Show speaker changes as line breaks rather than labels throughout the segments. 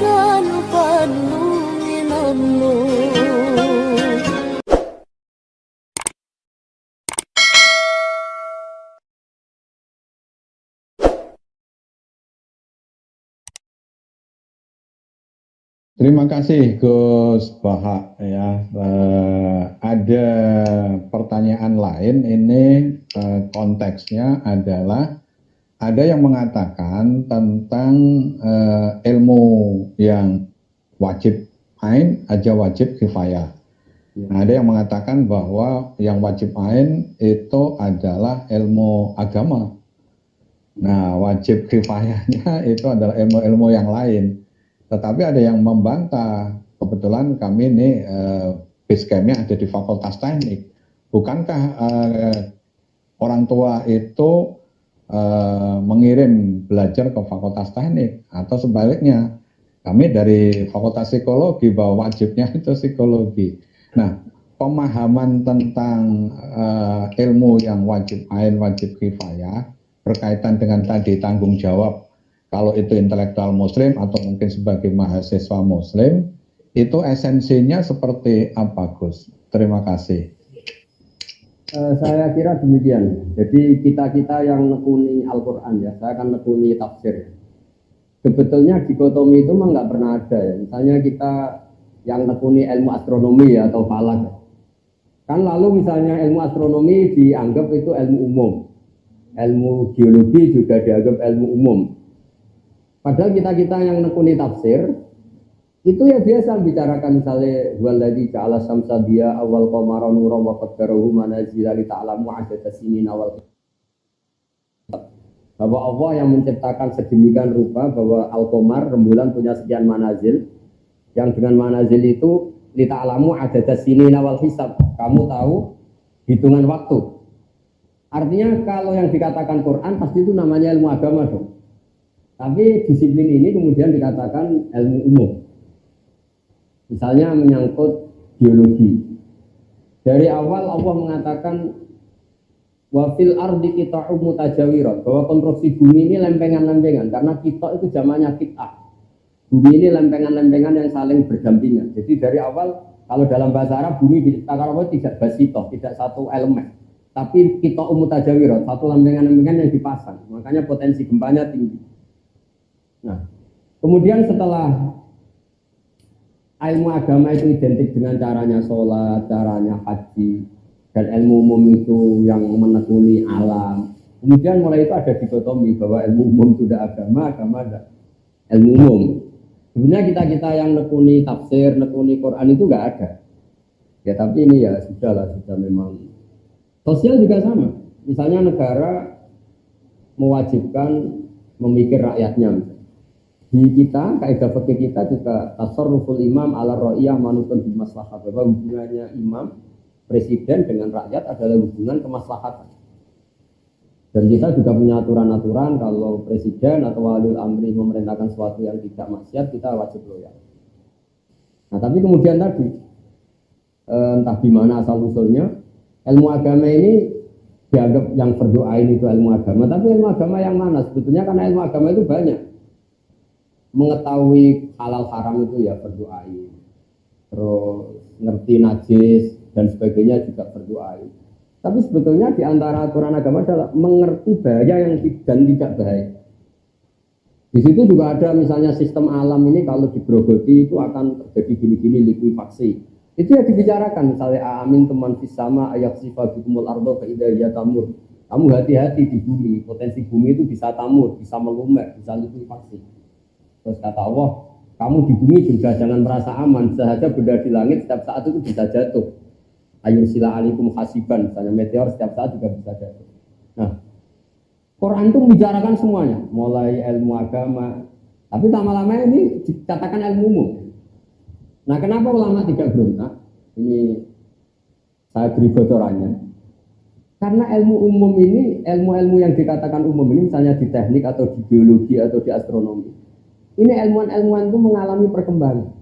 كان الفضل من الله.
Terima kasih Gus Bahak ya. Ada pertanyaan lain ini konteksnya adalah ada yang mengatakan tentang ilmu yang wajib ain aja wajib kifayah. Nah, ada yang mengatakan bahwa yang wajib ain itu adalah ilmu agama. Nah, wajib kifayahnya itu adalah ilmu-ilmu yang lain. Tetapi ada yang membantah, kebetulan kami ini base camp-nya ada di Fakultas Teknik. Bukankah orang tua itu mengirim belajar ke Fakultas Teknik? Atau sebaliknya, kami dari Fakultas Psikologi bahwa wajibnya itu psikologi. Nah, pemahaman tentang ilmu yang wajib ain, wajib kifayah, berkaitan dengan tadi tanggung jawab, kalau itu intelektual muslim atau mungkin sebagai mahasiswa muslim, itu esensinya seperti apa, Gus? Terima kasih.
Saya kira demikian. Jadi kita yang nekuni Al-Quran ya, saya akan nekuni tafsir. Sebetulnya dikotomi itu memang nggak pernah ada ya. Misalnya kita yang nekuni ilmu astronomi ya, atau falak. Kan lalu misalnya ilmu astronomi dianggap itu ilmu umum. Ilmu geologi juga dianggap ilmu umum. Padahal kita yang nekuni tafsir itu ya biasa bicarakan misalnya waladzi ja'ala syamsa dia awal qamara nuran wa qaddarahu manazila li ta'lamu 'adada sinin awal, bahwa Allah yang menciptakan sedemikian rupa bahwa al-qamar rembulan punya sekian manazil, yang dengan manazil itu li ta'lamu 'adada sinin awal hisab, kamu tahu hitungan waktu. Artinya kalau yang dikatakan Quran pasti itu namanya ilmu agama dong. Tapi disiplin ini kemudian dikatakan ilmu umum. Misalnya menyangkut biologi. Dari awal Allah mengatakan wa fil ardi qita'um mutajawirat, bahwa konstruksi bumi ini lempengan-lempengan, karena kita itu zamannya qit'ah. Bumi ini lempengan-lempengan yang saling berdampingan. Jadi dari awal kalau dalam bahasa Arab bumi diciptakan Allah tidak basitoh, tidak satu elemen. Tapi qita'um mutajawirat, satu lempengan-lempengan yang dipasang. Makanya potensi gempanya tinggi. Nah, kemudian setelah ilmu agama itu identik dengan caranya sholat, caranya haji, dan ilmu umum itu yang menekuni alam. Kemudian mulai itu ada dikotomi bahwa ilmu umum itu tidak agama, agama ada ilmu umum. Sebenarnya kita yang nekuni tafsir, nekuni Quran itu nggak ada. Ya tapi ini ya sudah memang. Sosial juga sama. Misalnya negara mewajibkan memikir rakyatnya. Di kita, kaidah fikih kita juga tasarruful imam ala ra'iyah manutun bil maslahah, bahwa hubungannya imam presiden dengan rakyat adalah hubungan kemaslahatan. Dan kita juga punya aturan-aturan kalau presiden atau waliul amri memerintahkan sesuatu yang tidak maksiat, kita wajib loyal. Nah, tapi kemudian tadi entah di mana asal usulnya ilmu agama ini dianggap yang berdoain itu ilmu agama, tapi ilmu agama yang mana? Sebetulnya karena ilmu agama itu banyak. Mengetahui halal haram itu ya berdoain, terus ngerti najis dan sebagainya juga berdoain. Tapi sebetulnya di antara aturan agama adalah mengerti bahaya yang dan tidak bahaya. Di situ juga ada misalnya sistem alam ini kalau digerogoti itu akan terjadi gini-gini likuifaksi. Itu ya dibicarakan misalnya amin teman fisama ayak sifat bikumul ardo keidahiyah tamur. Kamu hati-hati di bumi, potensi bumi itu bisa tamur, bisa melumer, bisa likuifaksi. Terus kata Allah, kamu di bumi juga jangan merasa aman, sahaja benda di langit setiap saat itu bisa jatuh. Ayur sila alikum hasiban, misalnya meteor setiap saat juga bisa jatuh. Nah, Quran itu membicarakan semuanya, mulai ilmu agama, tapi lama-lama ini dikatakan ilmu umum. Nah, kenapa ulama tidak berontak? Ini saya beri bocorannya. Karena ilmu umum ini, ilmu-ilmu yang dikatakan umum ini, misalnya di teknik atau di biologi atau di astronomi, ini ilmuwan-ilmuwan itu mengalami perkembangan.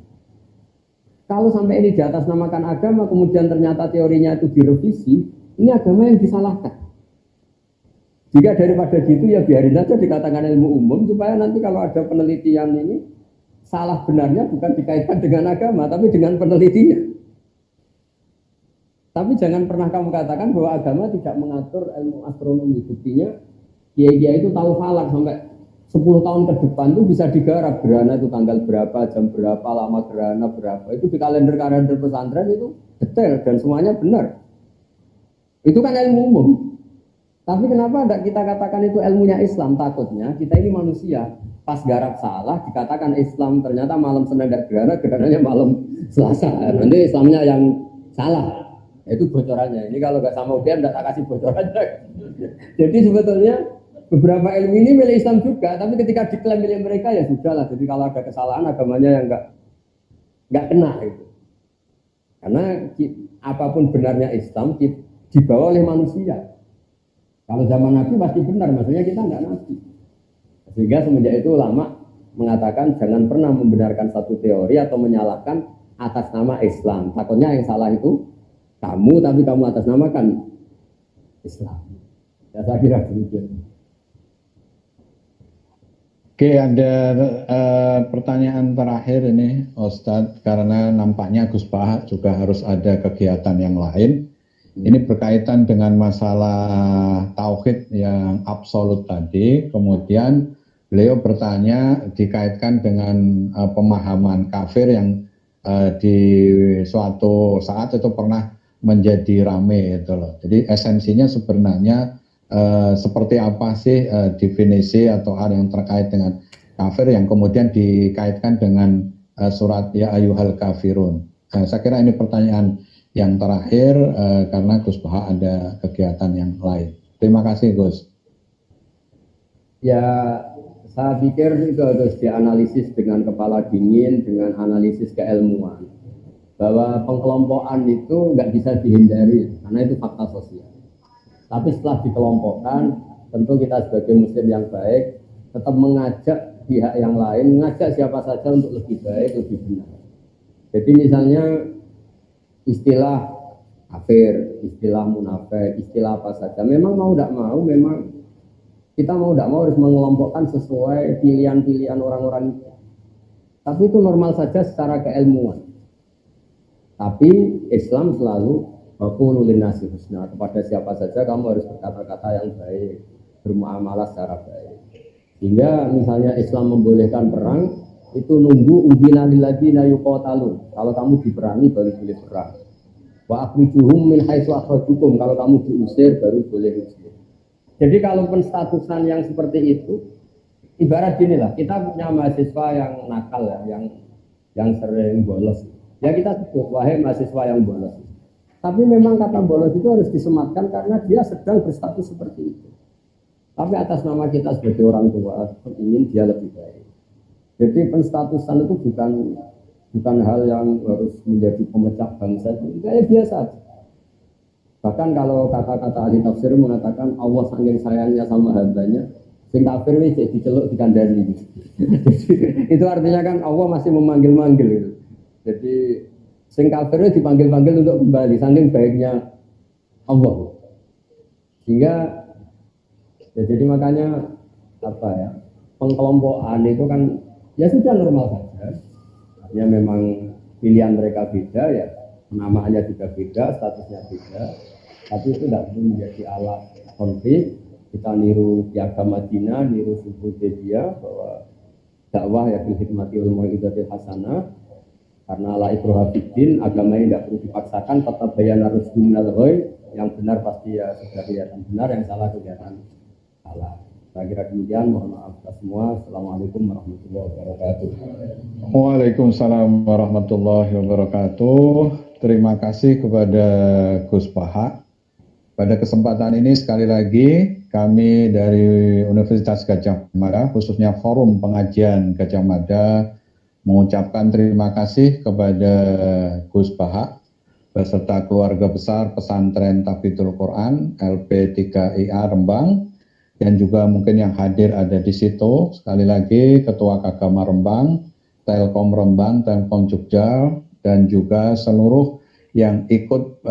Kalau sampai ini di atas namakan agama, kemudian ternyata teorinya itu direvisi, ini agama yang disalahkan. Jika daripada gitu ya biarin aja dikatakan ilmu umum, supaya nanti kalau ada penelitian ini, salah benarnya bukan dikaitkan dengan agama, tapi dengan penelitinya. Tapi jangan pernah kamu katakan bahwa agama tidak mengatur ilmu astronomi. Buktinya, kiai-kiai itu tahu falak sampai 10 tahun ke depan itu bisa digarap gerhana itu tanggal berapa, jam berapa, lama gerhana berapa. Itu di kalender-kalender pesantren itu detail dan semuanya benar. Itu kan ilmu umum. Tapi kenapa tidak kita katakan itu ilmunya Islam? Takutnya kita ini manusia. Pas garap salah dikatakan Islam, ternyata malam Senin tidak gerhana, gerhananya malam Selasa. Nanti Islamnya yang salah. Itu bocorannya. Ini kalau nggak sama UGM tidak tak kasih bocorannya. Jadi sebetulnya beberapa ilmu ini milik Islam juga, tapi ketika diklaim milik mereka ya sudahlah. Jadi kalau ada kesalahan agamanya yang nggak kena itu. Karena apapun benarnya Islam dibawa oleh manusia. Kalau zaman Nabi pasti benar, maksudnya kita nggak Nabi. Sehingga semenjak itu ulama mengatakan jangan pernah membenarkan satu teori atau menyalahkan atas nama Islam. Takutnya yang salah itu kamu, tapi kamu atas namakan Islam. Ya saya kira demikian.
Oke, ada pertanyaan terakhir ini, Ustadz, karena nampaknya Gus Bahak juga harus ada kegiatan yang lain. Ini berkaitan dengan masalah tauhid yang absolut tadi. Kemudian beliau bertanya dikaitkan dengan pemahaman kafir yang di suatu saat itu pernah menjadi rame itu loh. Jadi esensinya sebenarnya seperti apa sih definisi atau hal yang terkait dengan kafir yang kemudian dikaitkan dengan surat ya ayyuhal kafirun. Saya kira ini pertanyaan yang terakhir karena Gus Bahak ada kegiatan yang lain. Terima kasih Gus.
Ya saya pikir itu harus dianalisis dengan kepala dingin, dengan analisis keilmuan. Bahwa pengkelompokan itu nggak bisa dihindari karena itu fakta sosial. Tapi setelah dikelompokkan, tentu kita sebagai muslim yang baik tetap mengajak pihak yang lain, mengajak siapa saja untuk lebih baik, lebih benar. Jadi misalnya istilah kafir, istilah munafik, istilah apa saja, memang mau tidak mau, memang kita mau tidak mau harus mengelompokkan sesuai pilihan-pilihan orang-orang itu. Tapi itu normal saja secara keilmuan. Tapi Islam selalu Qulu linnasi husna, kepada siapa saja kamu harus berkata-kata yang baik, bermuamalah secara baik. Hingga misalnya Islam membolehkan perang, itu nunggu udina lilladzina yuqatalun. Kalau kamu diperangi baru boleh perang. Wa akhrijuhum min haitsu akhrajukum, kalau kamu diusir baru boleh usir. Jadi kalau penstatusan yang seperti itu, ibarat gini lah, kita punya mahasiswa yang nakal ya, yang sering bolos. Ya kita sebut wahai mahasiswa yang bolos. Tapi memang kata bolos itu harus disematkan karena dia sedang berstatus seperti itu. Tapi atas nama kita sebagai orang tua ingin dia lebih baik. Jadi penstatusan itu bukan hal yang harus menjadi pemecah bangsa, itu kayak biasa. Bahkan kalau kata-kata ahli tafsir mengatakan Allah saking sayangnya sama hambanya, sing kafir wis diceluk dikandani. Itu artinya kan Allah masih memanggil-manggil gitu. Jadi sing kafirnya dipanggil-panggil untuk kembali, saking baiknya Allah. Sehingga ya jadi makanya apa ya, pengkelompokan itu kan ya sudah normal saja. Ya memang pilihan mereka beda ya, namaannya juga beda, statusnya beda. Tapi itu tidak perlu menjadi alat konflik. Kita niru Piagam Madinah, niru Sulhul Hudaybiyah bahwa dakwah ya bil hikmati wal mau'izatil hasanah. Karena la ikraha fiddin, agama ini tidak perlu dipaksakan, tetap bayana rusdu minal ghoi, yang benar pasti ya sudah kelihatan benar, yang salah kelihatan salah. Saya kira demikian, mohon maaf kita semua. Assalamualaikum warahmatullahi wabarakatuh.
Waalaikumsalam warahmatullahi wabarakatuh. Terima kasih kepada Gus Bahak. Pada kesempatan ini sekali lagi kami dari Universitas Gadjah Mada, khususnya Forum Pengajian Gadjah Mada, mengucapkan terima kasih kepada Gus Bahak beserta keluarga besar Pesantren Tahfidzul Quran LP3IA Rembang, dan juga mungkin yang hadir ada di situ. Sekali lagi Ketua Kagama Rembang, Telkom Rembang, Telkom Jogja, dan juga seluruh yang ikut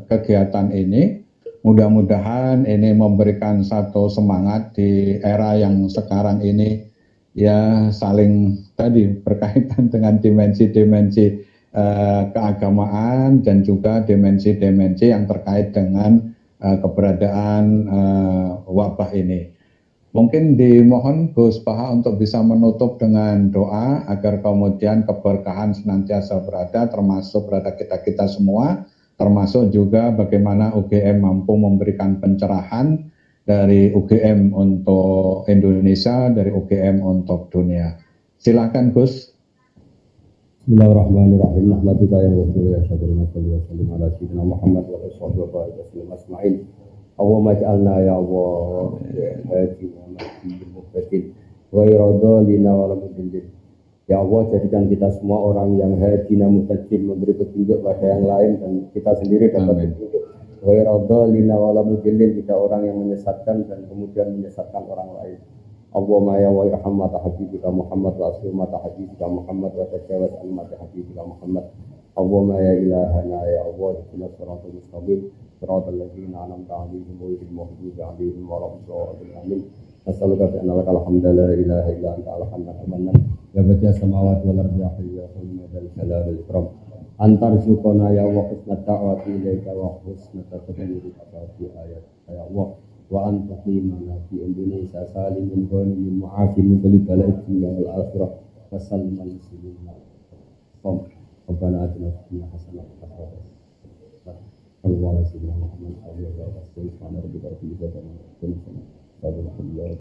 kegiatan ini. Mudah-mudahan ini memberikan satu semangat di era yang sekarang ini ya saling tadi berkaitan dengan dimensi-dimensi keagamaan dan juga dimensi-dimensi yang terkait dengan keberadaan wabah ini. Mungkin dimohon Gus Paha untuk bisa menutup dengan doa agar kemudian keberkahan senantiasa berada, termasuk berada kita-kita semua, termasuk juga bagaimana UGM mampu memberikan pencerahan dari UGM untuk Indonesia, dari UGM untuk dunia. Silakan Gus.
Bismillahirrahmanirrahim. Alhamdulillah yang wabarakatuh ya syukurna sallallahu alaihi wasallam ala sayyidina Muhammad wa alihi wasallam asma'in. Allahumma ij'alna ya Allah hadina mahdiin muhtadin wa iradhalina wa lamudillin. Ya Allah, jadikan kita semua orang yang hadina muhtadin, memberi petunjuk pada yang lain dan kita sendiri dapat petunjuk. Wa iradhalina wa lamudillin, kita orang yang menyesatkan dan kemudian menyesatkan orang lain. Allahumma ya wa irham mata habibika Muhammad wa aslim mata habibika Muhammad wa tajawaz an mata habibika Muhammad. Allahumma ya ilahana ya Allah ihdina siratal mustaqim siratal ladzina an'amta 'alaihim ghairil maghdubi 'alaihim waladdallin amin. As'aluka bi anna lakal hamdu la ilaha illa anta al-hanan al-mannan ya badi'as samawati wal ardi ya hayyu ya qayyum ya dzal jalali wal ikram. Antar syukona ya Allah husnat ta'wati ilaika wa husnat taqdirika fi ayat ya Allah. Wa anta qimana fi Indonesia salimin ghanimin mu'afin min kulli bala'in wal akhirah wa sallimal muslimin. Rabbana atina fid dunya hasanah wa fil akhirati hasanah wa qina adzabannar.